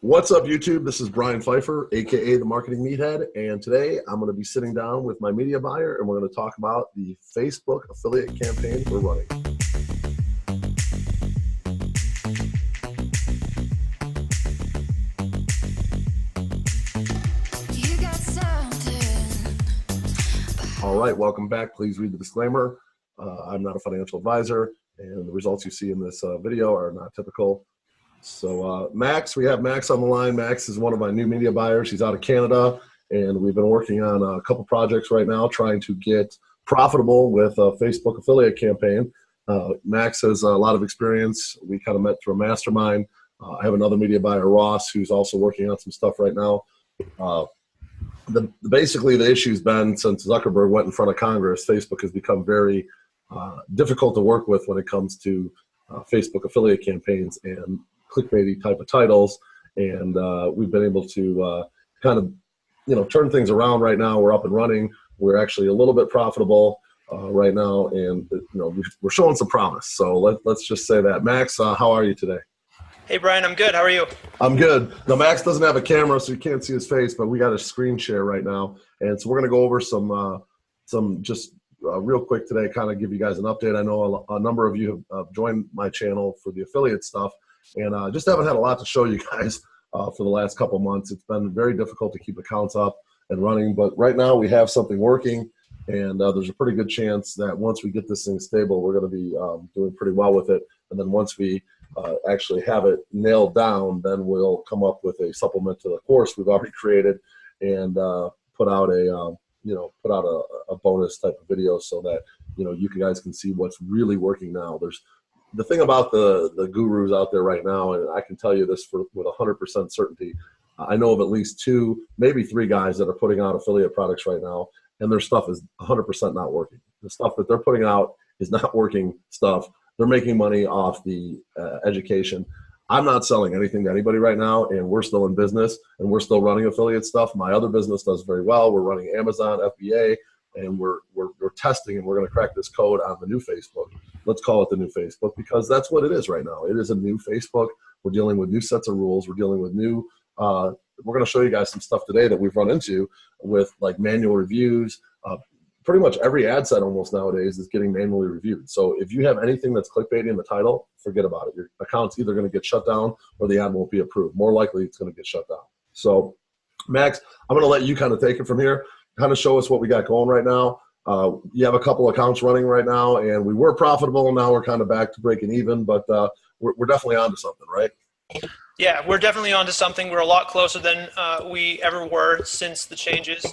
What's up, YouTube? This is Brian Pfeiffer, aka the Marketing Meathead, and today I'm going to be sitting down with my media buyer, and we're going to talk about the Facebook affiliate campaign we're running. All right, welcome back. Please read the disclaimer. I'm not a financial advisor, and the results you see in this video are not typical. So Max, we have Max on the line. Max is one of my new media buyers. He's out of Canada, and we've been working on a couple projects right now trying to get profitable with a Facebook affiliate campaign. Max has a lot of experience. We kind of met through a mastermind. I have another media buyer, Ross, who's also working on some stuff right now. Basically, the issue's been since Zuckerberg went in front of Congress, Facebook has become very difficult to work with when it comes to Facebook affiliate campaigns and clickbaity type of titles, and we've been able to kind of turn things around right now. We're up and running. We're actually a little bit profitable right now, and we're showing some promise. So let's just say that. Max, how are you today? Hey Brian, I'm good. How are you? I'm good. Now Max doesn't have a camera, so you can't see his face, but we got a screen share right now, and so we're going to go over some just real quick today, kind of give you guys an update. I know a number of you have joined my channel for the affiliate stuff, and just haven't had a lot to show you guys for the last couple months. It's been very difficult to keep accounts up and running, but right now we have something working, and there's a pretty good chance that once we get this thing stable, we're going to be doing pretty well with it. And then once we actually have it nailed down, then we'll come up with a supplement to the course we've already created and put out a bonus type of video so that you guys can see what's really working now. There's the thing about the gurus out there right now, and I can tell you this with 100% certainty. I know of at least 2, maybe 3 guys that are putting out affiliate products right now, and their stuff is 100% not working. The stuff that they're putting out is not working stuff. They're making money off the education. I'm not selling anything to anybody right now, and we're still in business, and we're still running affiliate stuff. My other business does very well. We're running Amazon, FBA, and we're testing, and we're going to crack this code on the new Facebook. Let's call it the new Facebook because that's what it is right now. It is a new Facebook. We're dealing with new sets of rules. We're dealing with new we're going to show you guys some stuff today that we've run into with like manual reviews. Pretty much every ad set almost nowadays is getting manually reviewed. So if you have anything that's clickbaity in the title, forget about it. Your account's either going to get shut down or the ad won't be approved. More likely it's going to get shut down. So Max, I'm going to let you kind of take it from here, kind of show us what we got going right now. You have a couple accounts running right now, and we were profitable, and now we're kind of back to breaking even, but we're definitely onto something, right? Yeah, we're definitely onto something. We're a lot closer than we ever were since the changes.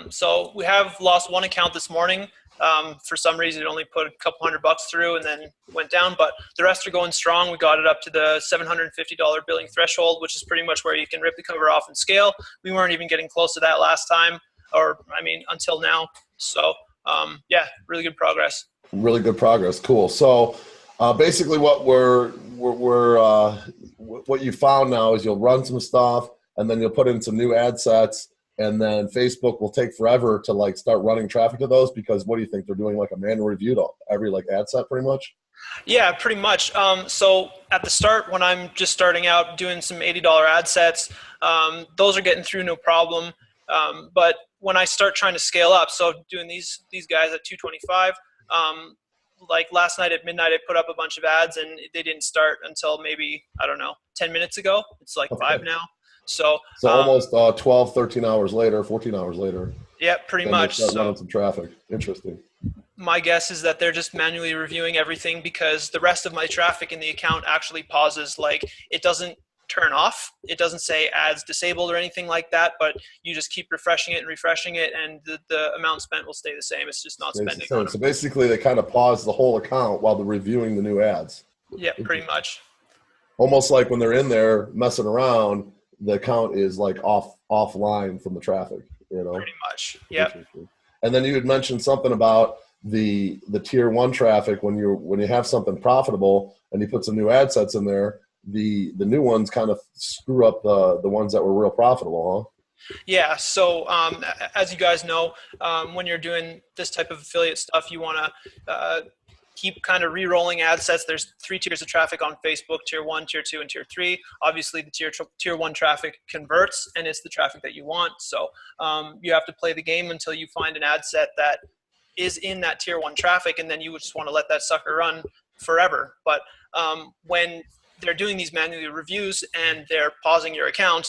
So we have lost one account this morning. For some reason, it only put a couple $100 through and then went down, but the rest are going strong. We got it up to the $750 billing threshold, which is pretty much where you can rip the cover off and scale. We weren't even getting close to that last time, until now. So yeah, really good progress. Really good progress. Cool. So basically what what you found now is you'll run some stuff and then you'll put in some new ad sets, and then Facebook will take forever to like start running traffic to those because what do you think? They're doing like a manual review to every like ad set pretty much? Yeah, pretty much. So at the start, when I'm just starting out doing some $80 ad sets, those are getting through no problem. But when I start trying to scale up, so doing these guys at 225, like last night at midnight, I put up a bunch of ads and they didn't start until maybe, 10 minutes ago. It's like 5 now. So almost 12, 13 hours later, 14 hours later. Yeah, pretty much. So running some traffic. Interesting. My guess is that they're just manually reviewing everything because the rest of my traffic in the account actually pauses. Like it doesn't turn off. It doesn't say ads disabled or anything like that, but you just keep refreshing it, and the amount spent will stay the same. It's just not spending on them. So basically they kind of pause the whole account while they're reviewing the new ads. Yeah, pretty much. Almost like when they're in there messing around, the account is like offline from the traffic, Pretty much. Yep. And then you had mentioned something about the tier 1 traffic when you have something profitable and you put some new ad sets in there, the new ones kind of screw up the ones that were real profitable, huh? Yeah. So as you guys know, when you're doing this type of affiliate stuff, you want to keep kind of re-rolling ad sets. There's 3 tiers of traffic on Facebook: tier 1, tier 2, and tier 3. Obviously, the tier 1 traffic converts, and it's the traffic that you want. So you have to play the game until you find an ad set that is in that tier 1 traffic, and then you would just want to let that sucker run forever. But when they're doing these manual reviews and they're pausing your account,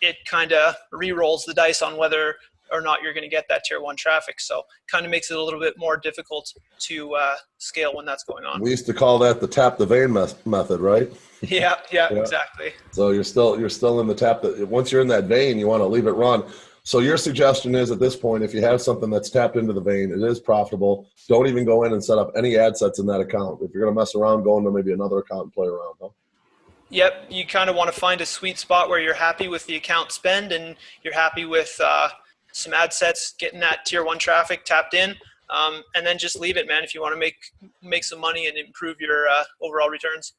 it kind of re-rolls the dice on whether or not you're going to get that tier 1 traffic. So kind of makes it a little bit more difficult to scale when that's going on. We used to call that the tap the vein method, right? Yeah, exactly. So you're still in the tap. Once you're in that vein, you want to leave it run. So your suggestion is, at this point, if you have something that's tapped into the vein, it is profitable, don't even go in and set up any ad sets in that account. If you're going to mess around, go into maybe another account and play around, huh? Yep, you kind of want to find a sweet spot where you're happy with the account spend and you're happy with some ad sets, getting that tier 1 traffic tapped in, and then just leave it, man, if you want to make some money and improve your overall returns.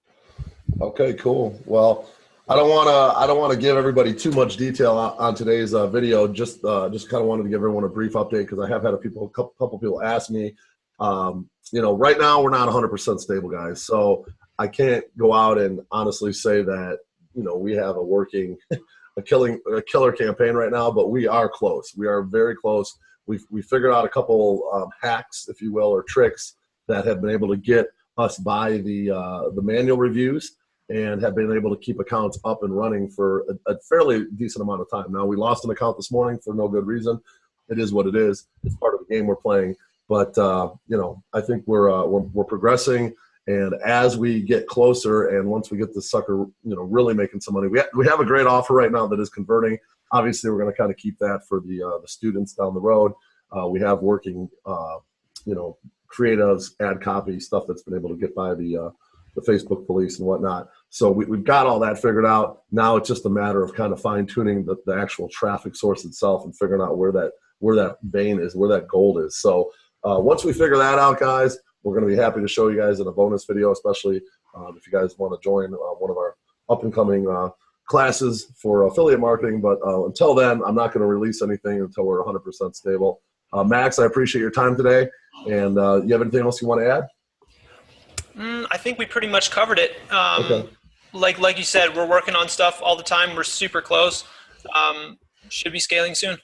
Okay, cool. Well, I don't want to give everybody too much detail on today's video. Just kind of wanted to give everyone a brief update, because I have had a couple people ask me. Right now we're not 100% stable, guys. So I can't go out and honestly say that we have a working a killer campaign right now, but we are close. We are very close. We figured out a couple hacks, if you will, or tricks that have been able to get us by the manual reviews and have been able to keep accounts up and running for a fairly decent amount of time. Now, we lost an account this morning for no good reason. It is what it is. It's part of the game we're playing. But I think we're progressing. And as we get closer, and once we get this sucker, really making some money, we have a great offer right now that is converting. Obviously, we're going to kind of keep that for the students down the road. We have working, creatives, ad copy, stuff that's been able to get by the Facebook police and whatnot. So we've got all that figured out. Now it's just a matter of kind of fine tuning the actual traffic source itself and figuring out where that vein is, where that gold is. So once we figure that out, guys, we're going to be happy to show you guys in a bonus video, especially if you guys want to join one of our up-and-coming classes for affiliate marketing. But until then, I'm not going to release anything until we're 100% stable. Max, I appreciate your time today. And you have anything else you want to add? I think we pretty much covered it. Okay. Like you said, we're working on stuff all the time. We're super close. Should be scaling soon.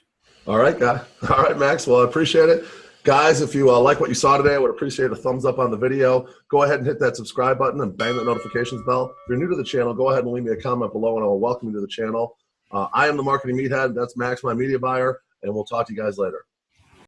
All right, guy. All right, Max. Well, I appreciate it. Guys, if you like what you saw today, I would appreciate a thumbs up on the video. Go ahead and hit that subscribe button and bang that notifications bell. If you're new to the channel, go ahead and leave me a comment below, and I will welcome you to the channel. I am the Marketing Meathead. That's Max, my media buyer, and we'll talk to you guys later.